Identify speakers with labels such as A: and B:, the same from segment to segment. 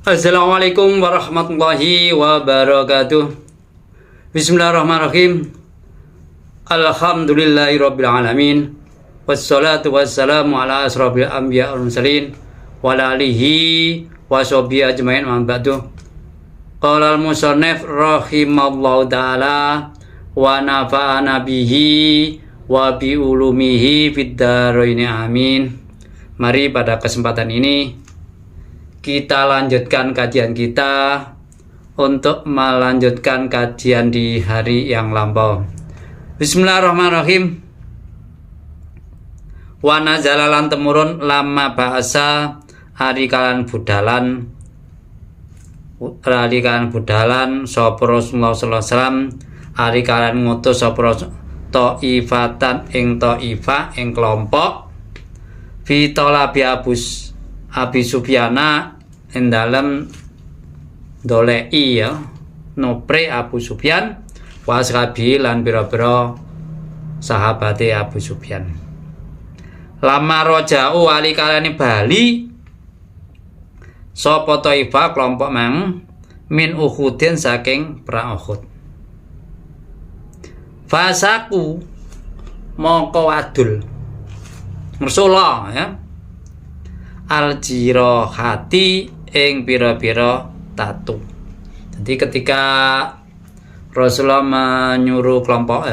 A: Assalamualaikum warahmatullahi wabarakatuh. Bismillahirrahmanirrahim. Alhamdulillahirabbil alamin. Wassalatu wassalamu ala asrofil anbiya wal mursalin wa ala alihi washabihi ajmain ma ba'du. Qala al-musannif rahimallahu ta'ala wa nafa'ana bihi wa bi ulumihi fid dharain amin. Mari pada kesempatan ini kita lanjutkan kajian kita untuk melanjutkan kajian di hari yang lampau. Bismillahirrahmanirrahim. Wa nazalalan temurun lama bahasa hari kalan budalan sapa Rasulullah sallallahu alaihi wasallam hari kalan ngutus sapa ta'ifatan ing ta'ifah ing kelompok fi talabi Abi Sufyana ing dalem dolei ya nopre Abu Sufyan wasrabi lan pira-pira sahabate Abu Sufyan. Lama roja'u wali kalane bali sapa Taifah kelompok mang min Uhudin saking perang Uhud. Fasaku mongko adul Rasulullah ya al-jirahati ing pira-pira tatu. Jadi ketika Rasulullah menyuruh kelompok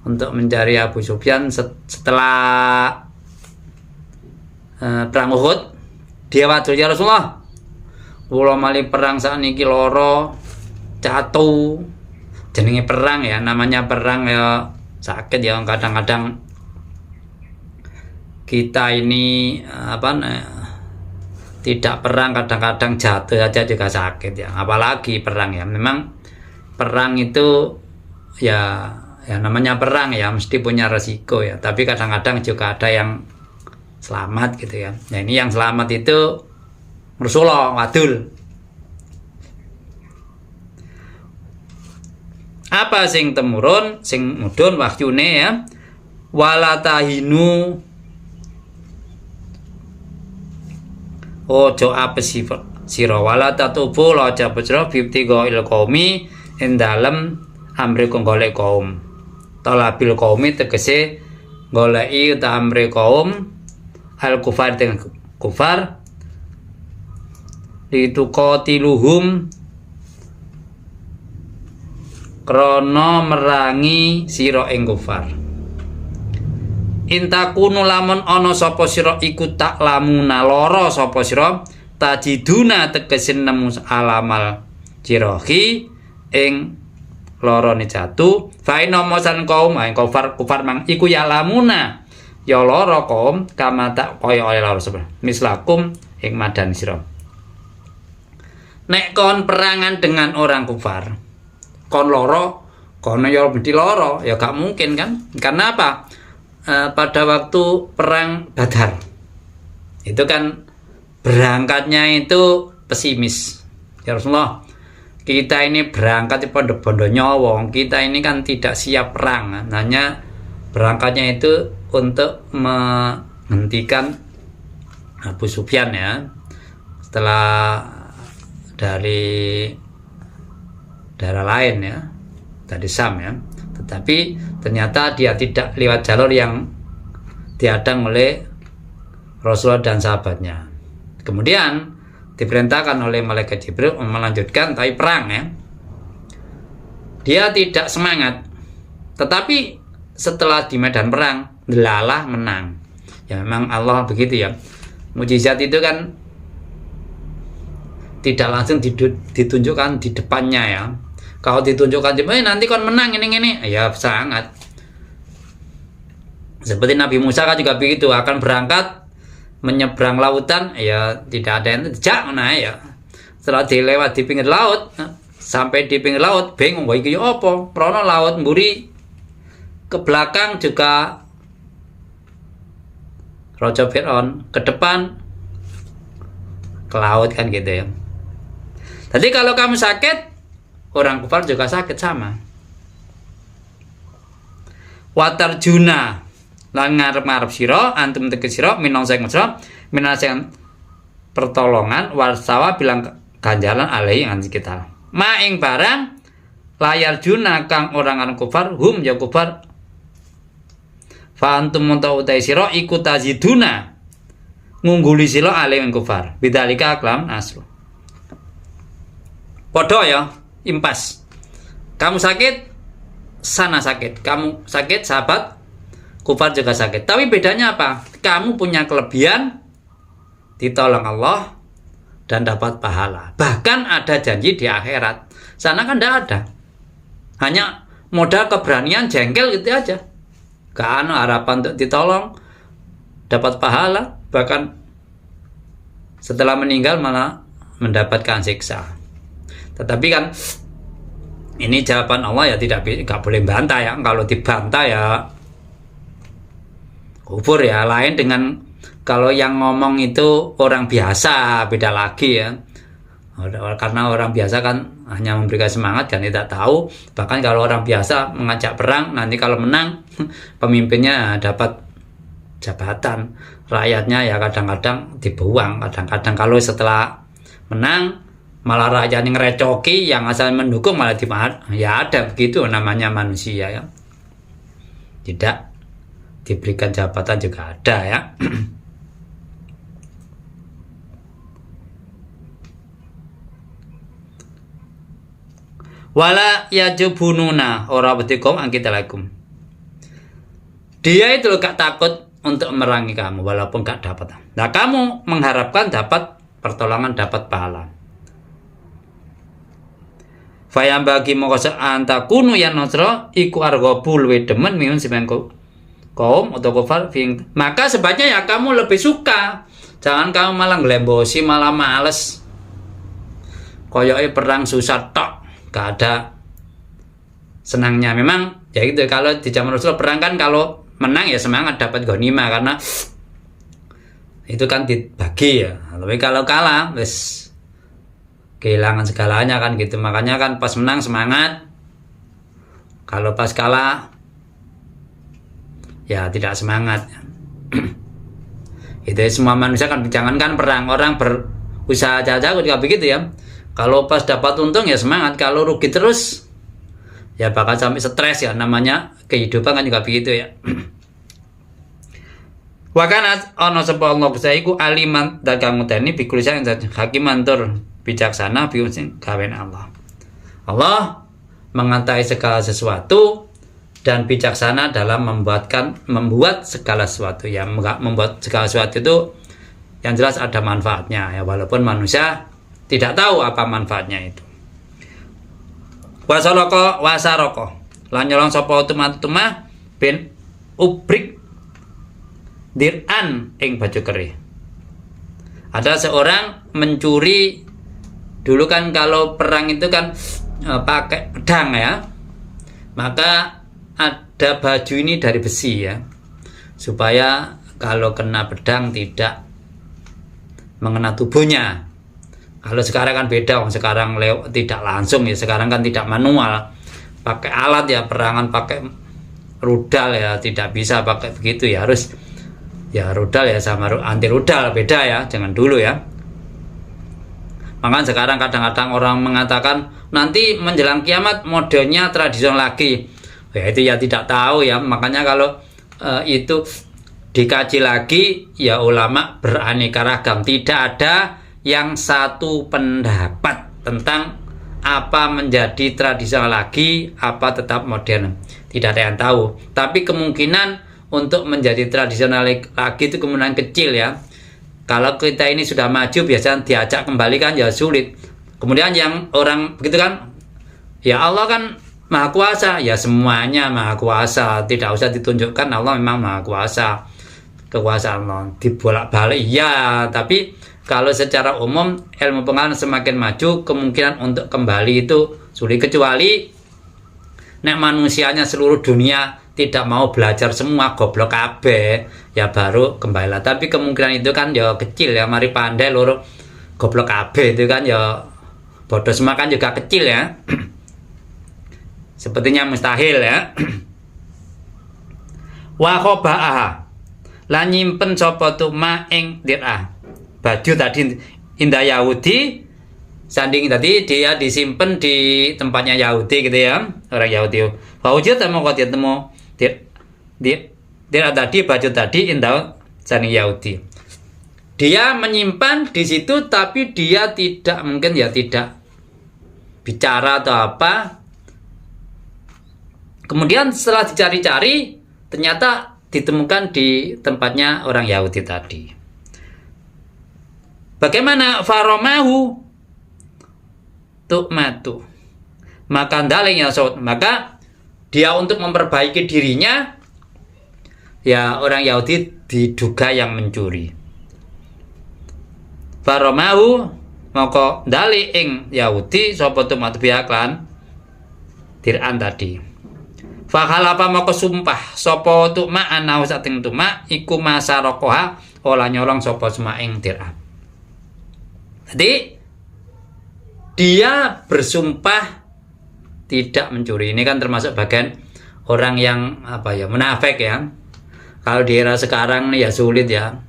A: untuk mencari Abu Sufyan setelah perang Uhud, dia wadul ya Rasulullah. Kula mali perang sakniki loro catu. Jenenge perang ya, namanya perang ya sakit ya kadang-kadang kita ini tidak perang kadang-kadang jatuh aja juga sakit ya, apalagi perang ya. Memang perang itu ya namanya perang ya mesti punya resiko ya, tapi kadang-kadang juga ada yang selamat gitu ya. Nah ini yang selamat itu Rasulullah wadul. Apa sing temurun sing mudhun wahyune ya, walatahinu ojo apes sira wala tatubu aja bejro bibti goil qaumi ing dalem amri golek kaum. Talabil qaumi tegese goleki ta amri kaum al kufar dengan kufar lituqatiluhum krana merangi sira ing kufar. Intakunu lamun ana sapa sira iku tak lamuna lara sapa sira tajiduna tegesin nemu alamal jirahi ing larane jatuh fa inna masan kaum ing kufar mang iku ya lamuna ya lara kaum kama tak kaya oleh lara sapa mislakum ing madan sira. Nek kon perangan dengan orang kufar kon lara kono ya mesti lara ya gak mungkin kan. Karena apa? Pada waktu perang Badar itu kan berangkatnya itu pesimis ya Rasulullah, kita ini berangkat di bondo nyawa, kita ini kan tidak siap perang, hanya berangkatnya itu untuk menghentikan Abu Sufyan ya setelah dari daerah lain ya, dari Sam ya. Tetapi ternyata dia tidak lewat jalur yang dihadang oleh Rasulullah dan sahabatnya. Kemudian diperintahkan oleh malaikat Jibril melanjutkan tapi perang ya. Dia tidak semangat. Tetapi setelah di medan perang delalah menang. Ya memang Allah begitu ya. Mukjizat itu kan tidak langsung ditunjukkan di depannya ya. Kalau ditunjukkan nanti kon menang ini ya sangat. Seperti Nabi Musa kan juga begitu, akan berangkat menyeberang lautan ya tidak ada yang tidak mana ya. Setelah dilewat di pinggir laut sampai di pinggir laut bingung iki apa? Prono laut mburi ke belakang juga Raja Fir'aun, ke depan ke laut kan gitu ya. Jadi kalau kamu sakit, orang kufar juga sakit sama. Watarjuna lan ngarep-ngarep sira antum tegese sira minang sing mesra minang sing pertolongan warsawa bilang ganjalan alaihi ngan kita ma ing barang layar juna kang orang an kufar hum ya kufar fa antum utai sira iku taziduna ngungguli sira alaihi kufar bidzalika aklam aslu podo ya impas kamu sakit sana sakit kamu sakit sahabat kufar juga sakit tapi bedanya apa kamu punya kelebihan ditolong Allah dan dapat pahala bahkan ada janji di akhirat sana kan tidak ada hanya modal keberanian jengkel gitu aja gak ada harapan untuk ditolong dapat pahala bahkan setelah meninggal malah mendapatkan siksa tetapi kan ini jawaban Allah ya gak boleh bantah ya kalau dibantah ya kufur ya lain dengan kalau yang ngomong itu orang biasa beda lagi ya karena orang biasa kan hanya memberikan semangat dan tidak tahu bahkan kalau orang biasa mengajak perang nanti kalau menang pemimpinnya dapat jabatan rakyatnya ya kadang-kadang dibuang kadang-kadang kalau setelah menang malah rakyatnya ngerecoki yang asal mendukung malah dimahat ya ada begitu namanya manusia ya tidak diberikan jabatan juga ada ya wala yajubununa ora betikum angkita lakum dia itu gak takut untuk merangi kamu walaupun gak dapat nah kamu mengharapkan dapat pertolongan dapat pahala fayam bagi mongko antakunu ya nasra iku argobul we demen miun simengko kaum atau kufar maka sebaiknya ya kamu lebih suka jangan kamu malah ngelembosi malah males koyoknya perang susah tok gak ada senangnya memang ya gitu kalau di zaman Rasul perang kan kalau menang ya semangat dapat ghanimah karena itu kan dibagi ya tapi kalau kalah wes kehilangan segalanya kan gitu makanya kan pas menang semangat kalau pas kalah ya tidak semangat itu semua manusia kan jangankan perang orang berusaha jago juga begitu ya kalau pas dapat untung ya semangat kalau rugi terus ya bakal sampai stres ya namanya kehidupan kan juga begitu ya wakanat ono sapa Allah iku aliman dagang mutani bikulisan hakiman tur bijaksana biusin kawen Allah Allah mengatai segala sesuatu dan bijaksana dalam membuat segala sesuatu yang membuat segala sesuatu itu yang jelas ada manfaatnya ya walaupun manusia tidak tahu apa manfaatnya itu wasaroko lan nyolong sapa tumah bin ubrik dir'an ing baju kerih ada seorang mencuri dulu kan kalau perang itu kan pakai pedang ya maka ada baju ini dari besi ya supaya kalau kena pedang tidak mengena tubuhnya kalau sekarang kan beda sekarang tidak langsung ya sekarang kan tidak manual pakai alat ya perangan pakai rudal ya tidak bisa pakai begitu ya harus ya rudal ya sama anti rudal beda ya jangan dulu ya makanya sekarang kadang-kadang orang mengatakan nanti menjelang kiamat modelnya tradisional lagi ya itu ya tidak tahu ya makanya kalau itu dikaji lagi ya ulama beraneka ragam tidak ada yang satu pendapat tentang apa menjadi tradisional lagi apa tetap modern tidak ada yang tahu tapi kemungkinan untuk menjadi tradisional lagi itu kemungkinan kecil ya kalau kita ini sudah maju biasanya diajak kembali kan ya sulit kemudian yang orang begitu kan ya Allah kan Maha Kuasa ya semuanya Maha Kuasa tidak usah ditunjukkan Allah memang Maha Kuasa kekuasaan Allah dibolak-balik ya tapi kalau secara umum ilmu pengetahuan semakin maju kemungkinan untuk kembali itu sulit kecuali nek manusianya seluruh dunia tidak mau belajar semua goblok kabeh ya baru kembali lah tapi kemungkinan itu kan ya kecil ya mari pandai loro goblok kabeh itu kan ya bodoh semua kan juga kecil ya sepertinya mustahil ya wa khoba'ah lan nyimpen sapa tuma ing dir'ah baju tadi indah Yahudi, sanding tadi dia disimpan di tempatnya Yahudi gitu ya, orang Yahudi. Wujud temu kok ditemu dia tadi baju tadi indah sanding Yahudi. Dia menyimpan di situ, tapi dia tidak mungkin ya tidak bicara atau apa. Kemudian setelah dicari-cari, ternyata ditemukan di tempatnya orang Yahudi tadi. Bagaimana faromahu tu'matu, maka dalingnya saud, maka dia untuk memperbaiki dirinya, ya orang Yahudi diduga yang mencuri. Faromahu maka dali ing Yahudi sapa tu'matu biaklan dir'an tadi. Fakhalafa maka sumpah sapa tu'ma anahu sating tu'ma iku masarokoha olah nyolong sapa sema ing dir'an. Jadi dia bersumpah tidak mencuri. Ini kan termasuk bagian orang yang munafik ya. Kalau di era sekarang nih ya sulit ya.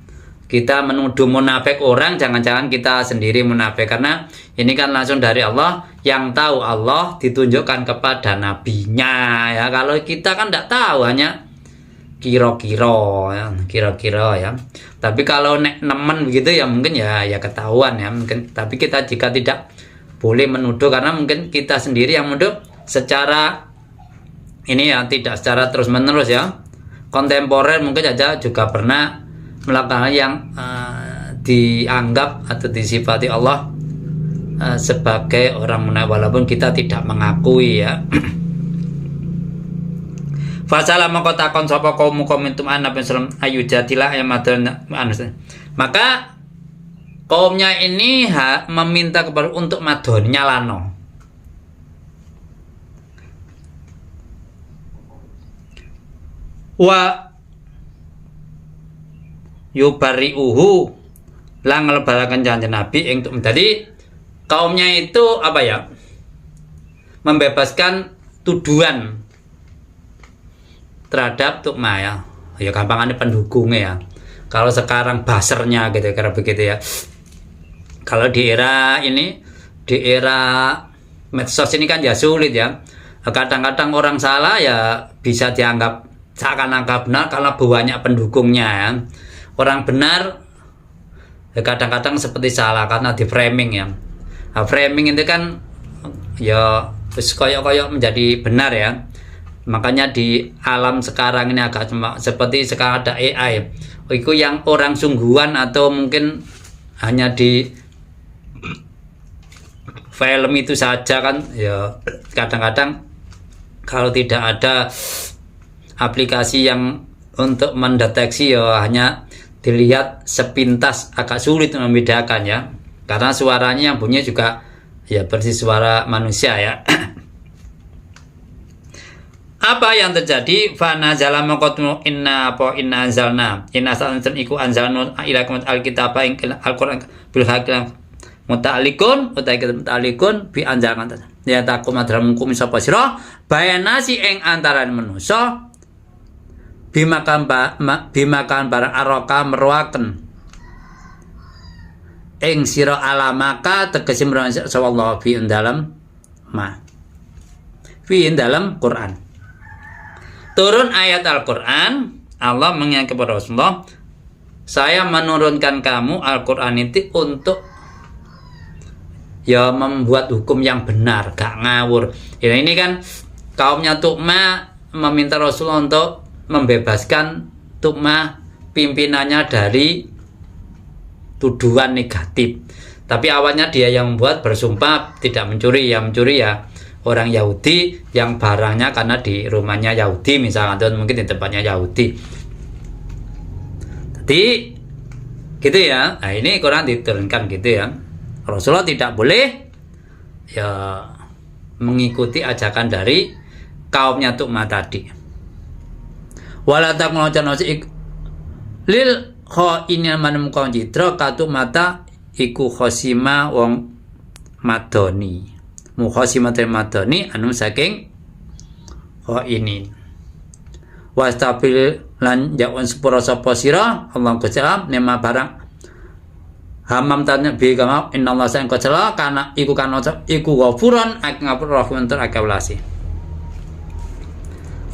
A: Kita menuduh munafik orang, jangan-jangan kita sendiri munafik, karena ini kan langsung dari Allah. Yang tahu Allah ditunjukkan kepada nabinya ya. Kalau kita kan tidak tahu, hanya kira-kira ya. Tapi kalau nemen begitu ya mungkin ya ketahuan ya mungkin. Tapi kita jika tidak boleh menuduh, karena mungkin kita sendiri yang menuduh secara ini ya, tidak secara terus menerus ya. Kontemporer mungkin saja juga pernah melakukan yang dianggap atau disifati Allah sebagai orang munafik, walaupun kita tidak mengakui ya. Fasalah maka takon sapa kaum komentum Nabi sallallahu ayu jadilah ya maka kaumnya ini meminta kepada untuk madon nyalano. Wa yubariuhu lang ngelebarakan janji Nabi ing tadi kaumnya itu apa ya, membebaskan tuduhan terhadap Tu'ma ya gampangannya pendukungnya ya. Kalau sekarang basernya gitu kira begitu ya. Kalau di era ini, di era medsos ini kan ya sulit ya. Kadang-kadang orang salah ya bisa dianggap seakan-akan benar karena banyak pendukungnya ya. Orang benar ya kadang-kadang seperti salah karena di framing ya. Nah, framing itu kan ya koyok-koyok menjadi benar ya. Makanya di alam sekarang ini agak seperti sekarang ada AI. Itu yang orang sungguhan atau mungkin hanya di film itu saja kan ya, kadang-kadang kalau tidak ada aplikasi yang untuk mendeteksi ya hanya dilihat sepintas, agak sulit membedakan ya, karena suaranya yang punya juga ya persis suara manusia ya. Apa yang terjadi? Fana zalama qatmu inna anzalna iku anzalna ilaikum alkitaba ing alquran bil haqqi muta'alliqun bi anzalkan ya takum adramkum sapa sira bayanasi ing antaran manusa bimakan barang araka merwaken ing sira alamaka tegese merwaken sawallahu fi dalam dalam Quran. Turun ayat Al-Quran, Allah mengingatkan kepada Rasulullah, saya menurunkan kamu Al-Quran itu untuk ya membuat hukum yang benar, gak ngawur. Ya ini kan kaumnya Tu'ma meminta Rasulullah untuk membebaskan Tu'ma pimpinannya dari tuduhan negatif. Tapi awalnya dia yang membuat, bersumpah tidak mencuri, yang mencuri ya orang Yahudi yang barangnya karena di rumahnya Yahudi misalnya, atau mungkin di tempatnya Yahudi. Jadi gitu ya. Nah ini Quran diturunkan gitu ya. Rasulullah tidak boleh ya mengikuti ajakan dari kaumnya Tu'ma tadi. Wala taqnatu lil ini manum kaum jidra katu mata iku khosima wong madoni. Mukhasimatul madani anu saking ini wastabil lan jawan sepura sapa sira Allah Gusti nema barang hamam tanya bi kama innallaha sa'an kacela kana iku ghafuran akeh ngapura rahman tur akeh welasi.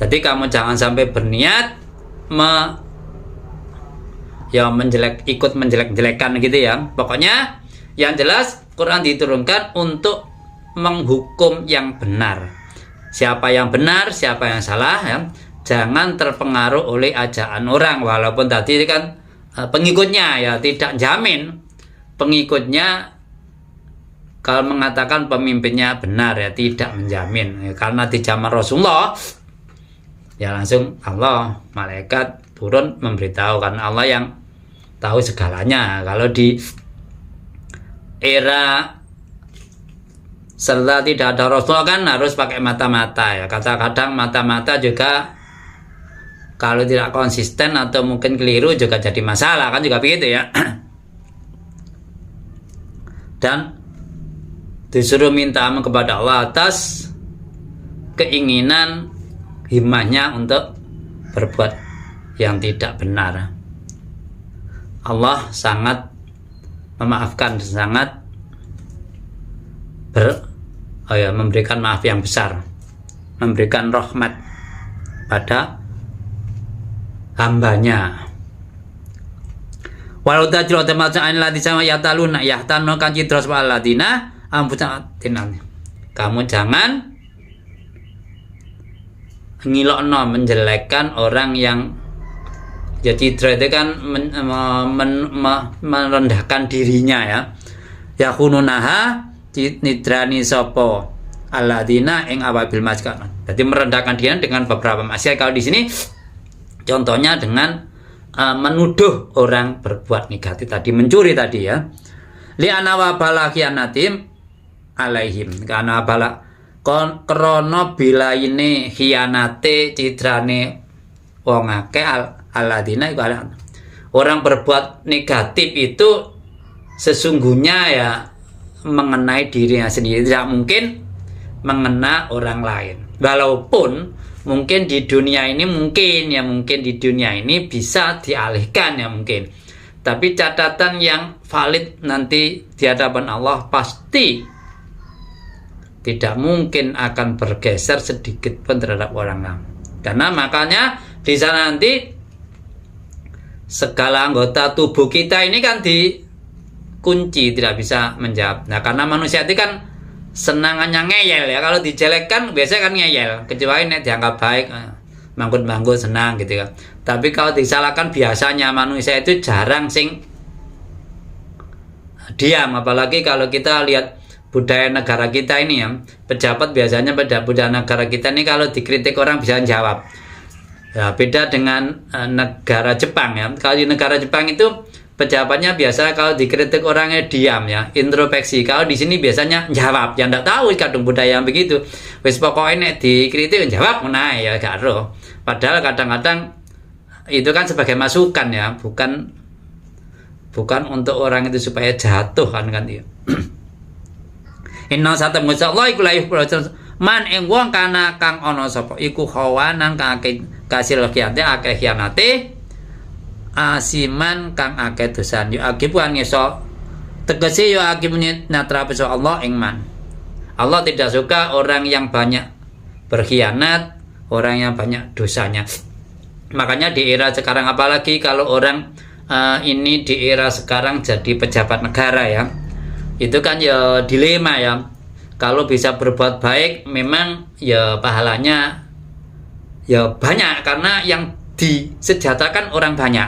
A: Jadi kamu jangan sampai berniat ikut menjelek-jelekan gitu ya. Pokoknya yang jelas Quran diturunkan untuk menghukum yang benar. Siapa yang benar, siapa yang salah ya. Jangan terpengaruh oleh ajakan orang, walaupun tadi kan pengikutnya ya tidak jamin. Pengikutnya kalau mengatakan pemimpinnya benar ya tidak menjamin ya, karena di zaman Rasulullah ya langsung Allah malaikat turun memberitahu, karena Allah yang tahu segalanya. Kalau di era setelah tidak ada Rasul kan harus pakai mata-mata ya. Kadang-kadang mata-mata juga kalau tidak konsisten atau mungkin keliru juga jadi masalah kan, juga begitu ya. Dan disuruh minta amal kepada Allah atas keinginan himmahnya untuk berbuat yang tidak benar. Allah sangat memaafkan, sangat memberikan maaf yang besar, memberikan rahmat pada hambanya. Walau tajru tamatan ladzi sama yataluna yahtanu kan cidros waladina amputan. Kamu jangan ngilokno menjelekkan orang yang jadi itu kan merendahkan dirinya ya. Yakununaha nidrani sopo aladina ing awabil maskan. Jadi merendahkan diri dengan beberapa maksiat. Kalau di sini contohnya dengan menuduh orang berbuat negatif tadi, mencuri tadi ya. Li anawa bala khianatim alaihim, karena bala krono bila ini khianate cidrane wong akeh aladina orang berbuat negatif itu sesungguhnya ya mengenai dirinya sendiri, tidak mungkin mengena orang lain. Walaupun mungkin di dunia ini mungkin di dunia ini bisa dialihkan ya mungkin. Tapi catatan yang valid nanti di hadapan Allah pasti tidak mungkin akan bergeser sedikit pun terhadap orang lain. Karena makanya di sana nanti segala anggota tubuh kita ini kan dikunci, tidak bisa menjawab. Nah, karena manusia itu kan senangannya ngeyel ya. Kalau dijelekkan biasanya kan ngeyel, kecuali nek dianggap baik, manggut-manggut senang gitu kan. Tapi kalau disalahkan biasanya manusia itu jarang sing diam. Apalagi kalau kita lihat budaya negara kita ini ya, pejabat biasanya pada budaya negara kita ini kalau dikritik orang bisa jawab. Ya, beda dengan negara Jepang ya. Kalau di negara Jepang itu pejabatnya biasa kalau dikritik orangnya diam ya, introspeksi. Kalau di sini biasanya jawab. Yang tidak tahu kadang budaya yang begitu. Wis pokoknya dikritik jawab mana ya gak roh. Padahal kadang-kadang itu kan sebagai masukan ya, bukan untuk orang itu supaya jatuh kan dia. Inna satam Allah iku layu man ing wong kana kang ana sapa iku khawanan kang kasil khianate akeh khianate asiman kang akeh dosa yo akibuan ngeso tegese yo akibune natra peso Allah ing man. Allah tidak suka orang yang banyak berkhianat, orang yang banyak dosanya. Makanya di era sekarang, apalagi kalau orang ini di era sekarang jadi pejabat negara ya, itu kan ya dilema ya. Kalau bisa berbuat baik memang ya pahalanya ya banyak karena yang disejatakan orang banyak.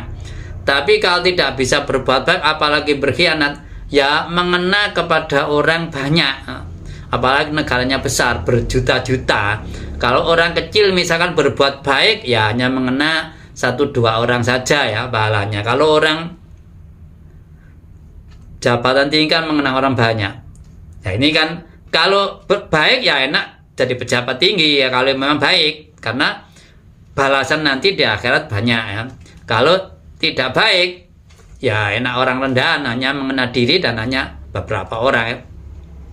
A: Tapi kalau tidak bisa berbuat baik apalagi berkhianat ya mengena kepada orang banyak. Apalagi negaranya besar berjuta-juta. Kalau orang kecil misalkan berbuat baik ya hanya mengena 1-2 orang saja ya pahalanya. Kalau orang jabatan tinggi kan mengena orang banyak. Ya ini kan kalau baik ya enak jadi pejabat tinggi ya kalau memang baik, karena balasan nanti di akhirat banyak ya. Kalau tidak baik ya enak orang rendahan hanya mengena diri dan hanya beberapa orang ya.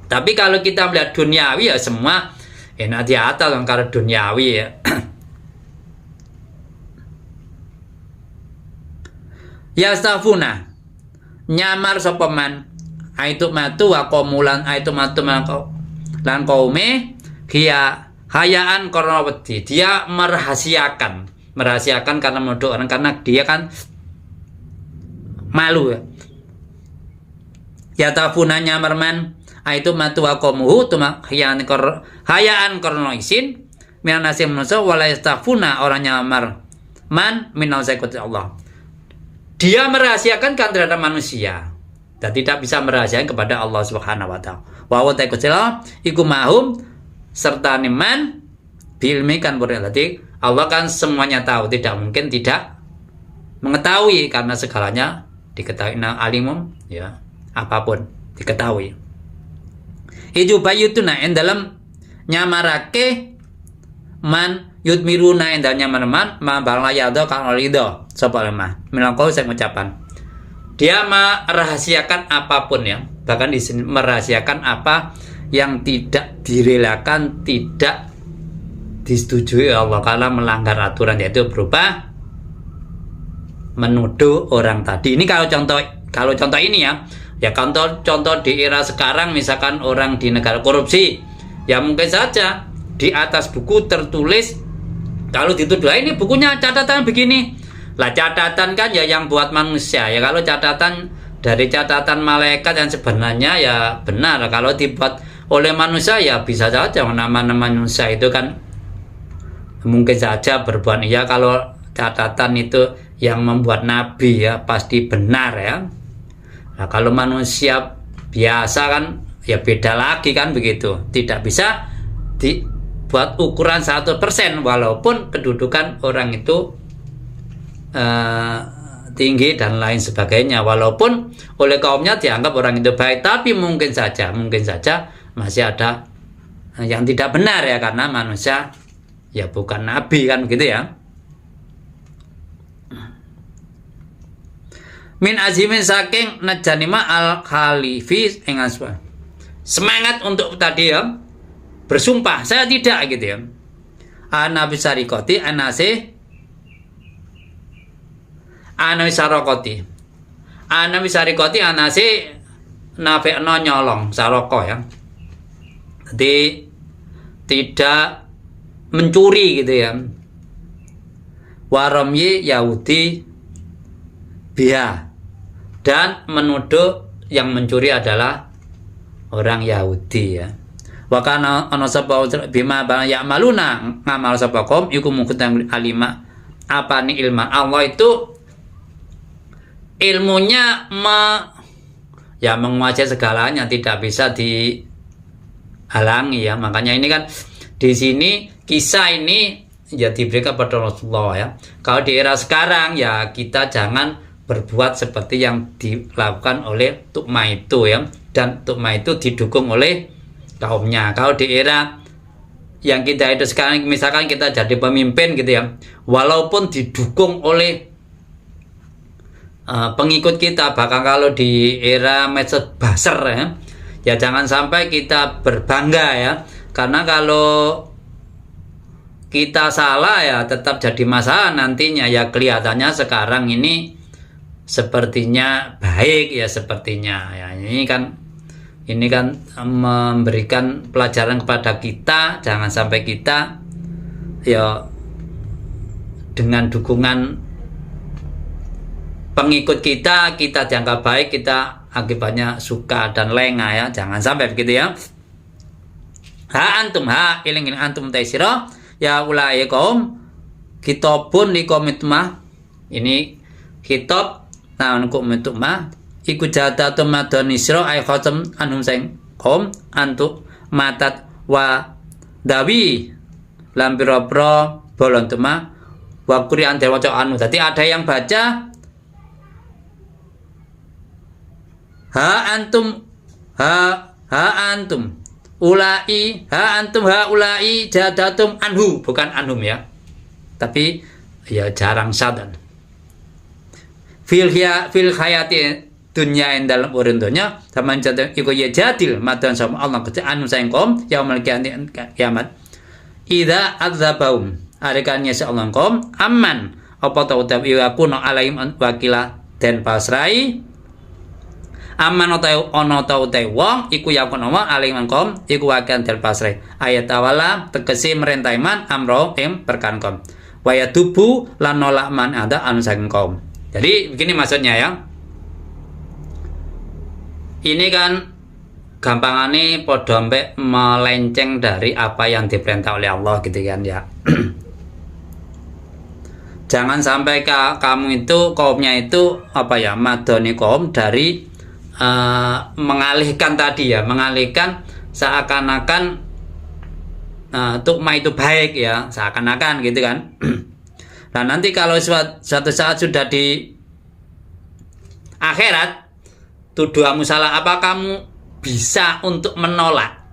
A: Tapi kalau kita melihat duniawi ya semua enak di atas kalau duniawi ya. Ya stafuna nyamar sapa man aitu matu wa qaumulan aitu matu lan kaume hayaan karena wedi. Dia merahasiakan karena menuduh orang, karena dia kan malu ya. Yatafuna nyamar man aitu matu wa qaumuhu tuma hayaan karena isin minan nasi manusia wala yastafuna orang nyamar man minal zaikati Allah. Dia merahasiakan kan terhadap manusia dan tidak bisa merahasiakan kepada Allah Subhanahu wa taala. Wa wa ta'ala iku mahum serta niman bilmi kan berarti Allah kan semuanya tahu, tidak mungkin tidak mengetahui karena segalanya diketahui. Nah, alimum ya, apapun diketahui. Ijo bayutuna en dalam nyamarake man yudmiruna en dalam nyamar man ma balayado kan rido sapa lemah. Milangkau saya ucapan. Dia merahasiakan apapun ya, bahkan di sini merahasiakan apa yang tidak direlakan, tidak disetujui Allah karena melanggar aturan, yaitu berupa menuduh orang tadi. Ini kalau contoh ini ya contoh di era sekarang, misalkan orang di negara korupsi, ya mungkin saja di atas buku tertulis kalau dituduh ini bukunya catatan begini. Lah catatan kan ya yang buat manusia ya, kalau catatan dari catatan malaikat yang sebenarnya ya benar, kalau dibuat oleh manusia ya bisa saja nama-nama manusia itu kan mungkin saja berbuat. Ya kalau catatan itu yang membuat nabi ya pasti benar ya. Nah kalau manusia biasa kan ya beda lagi kan begitu, tidak bisa dibuat ukuran 100% walaupun kedudukan orang itu tinggi dan lain sebagainya, walaupun oleh kaumnya dianggap orang itu baik, tapi mungkin saja masih ada yang tidak benar ya, karena manusia ya bukan nabi kan begitu ya. Min azimin saking najanima al khalifi engaswa, semangat untuk tadi ya bersumpah saya tidak gitu ya. Anabi sarikoti anase Anawi sarikoti anase nafekno nyolong saroko ya. Jadi tidak mencuri gitu ya. Waramyi Yahudi biha, dan menuduh yang mencuri adalah orang Yahudi ya. Wa kana ana sapa bima ba ya'maluna ngamal sapa kaum iku mungkin alima apa nih ilmu Allah itu ilmunya menguasai segalanya, tidak bisa dihalangi ya. Makanya ini kan di sini kisah ini ya diberikan kepada Rasulullah ya. Kalau di era sekarang ya kita jangan berbuat seperti yang dilakukan oleh Tukma itu ya, dan Tukma itu didukung oleh kaumnya. Kalau di era yang kita itu sekarang, misalkan kita jadi pemimpin gitu ya, walaupun didukung oleh pengikut kita, bahkan kalau di era medsos buzzer ya jangan sampai kita berbangga ya, karena kalau kita salah ya tetap jadi masalah nantinya ya. Kelihatannya sekarang ini sepertinya baik ya, sepertinya ya, ini kan memberikan pelajaran kepada kita, jangan sampai kita ya dengan dukungan pengikut kita dianggap baik, kita akibatnya suka dan lengah ya, jangan sampai begitu ya. Antum iling antum taisira ya ulai kaum kitabun liqomitmah, ini kitab naon komitmah iku jatatum madonisra ay khatam anhum sing kaum antuk matat wa dawi lampira-pira bolon tuma wa Qur'an dewaca anu. Jadi ada yang baca antum ulai jadatum anhu, bukan anhum ya, tapi ya jarang sadan fil hayati dunya yang dalam urun dunya sama jadil iku ya jadil madan sama Allah ke anu sayangkom yaumul kiamat idza adzabaum arekannya seallah kom aman apa tau tawi yakuna alaihim wakila dan pasrai Aman ana ta utai wong iku yakun wa aling mangkom iku akan del pasre. Ayat awala tegese merentah iman amro ing perkan kom. Waya tubu lan nolak man ada anu saking kaum. Jadi begini maksudnya ya. Ini kan gampangane padha mbek melenceng dari apa yang diperintah oleh Allah gitu kan ya. Jangan sampai kamu itu kaumnya itu apa ya madoni kaum dari mengalihkan tadi ya, mengalihkan seakan-akan tukma itu baik ya, seakan-akan gitu kan. Nah nanti kalau suatu saat sudah di akhirat tuduhamu salah, apa kamu bisa untuk menolak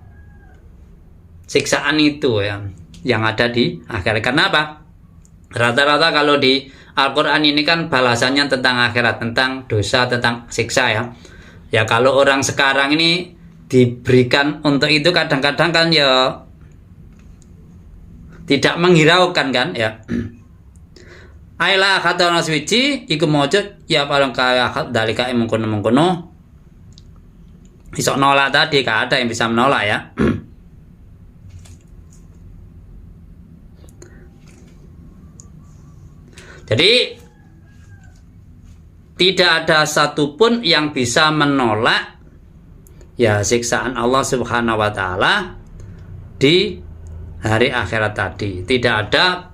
A: siksaan itu ya yang ada di akhirat? Karena apa? Rata-rata kalau di Al-Quran ini kan balasannya tentang akhirat, tentang dosa, tentang siksa ya. Ya kalau orang sekarang ini diberikan untuk itu kadang-kadang kan ya tidak menghiraukan kan ya. Ayolah kata orang suci iku mojot ya paling kaya dalika mengkono isok nolak tadi, gak ada yang bisa menolak ya. Jadi tidak ada satupun yang bisa menolak ya siksaan Allah Subhanahu wa taala di hari akhirat tadi. Tidak ada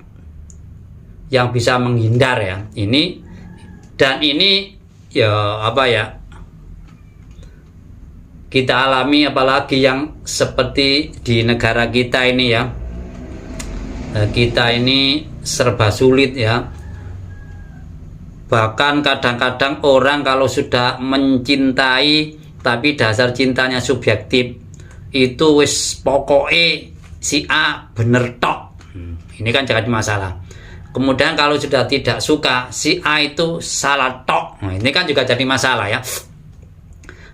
A: yang bisa menghindar ya. Ini dan ini ya apa ya? Kita alami apalagi yang seperti di negara kita ini ya. Kita ini serba sulit ya. Bahkan kadang-kadang orang kalau sudah mencintai tapi dasar cintanya subjektif, itu wis pokoknya si A bener tok. Ini kan jadi masalah. Kemudian kalau sudah tidak suka, si A itu salah tok. Nah, ini kan juga jadi masalah ya.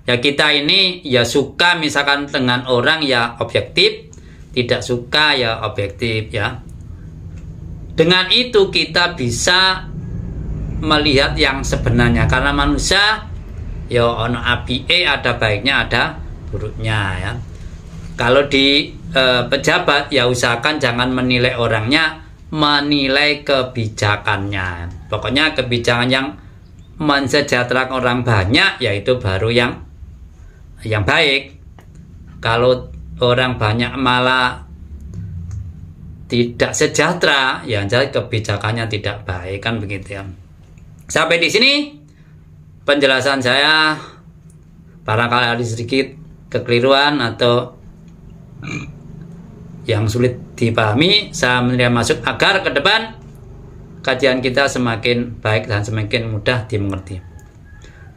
A: Ya kita ini ya suka misalkan dengan orang ya objektif, tidak suka ya objektif ya. Dengan itu kita bisa melihat yang sebenarnya, karena manusia ya ono apike ada baiknya ada buruknya ya. Kalau di pejabat ya usahakan jangan menilai orangnya, menilai kebijakannya. Pokoknya kebijakan yang mensejahterakan orang banyak yaitu baru yang baik. Kalau orang banyak malah tidak sejahtera ya jadi kebijakannya tidak baik kan begitu ya. Sampai di sini penjelasan saya, barangkali ada sedikit kekeliruan atau yang sulit dipahami, saya menerima masuk agar ke depan kajian kita semakin baik dan semakin mudah dimengerti.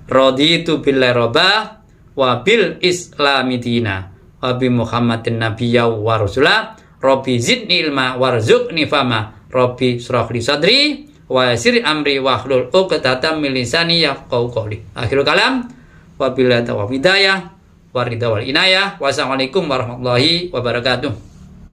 A: Raditu billahi robba wa bil islami dina wa bi Muhammadin nabiyya wa rasula rabbi zidni ilma warzuqni fama rabbi shrah li sadri wa yassir amri wahlul 'uqdatam min lisani yafqahu qawli. Akhirul kalam wabillahi taufiq hidayah wa ridha wal inayah. Wassalamualaikum warahmatullahi wabarakatuh.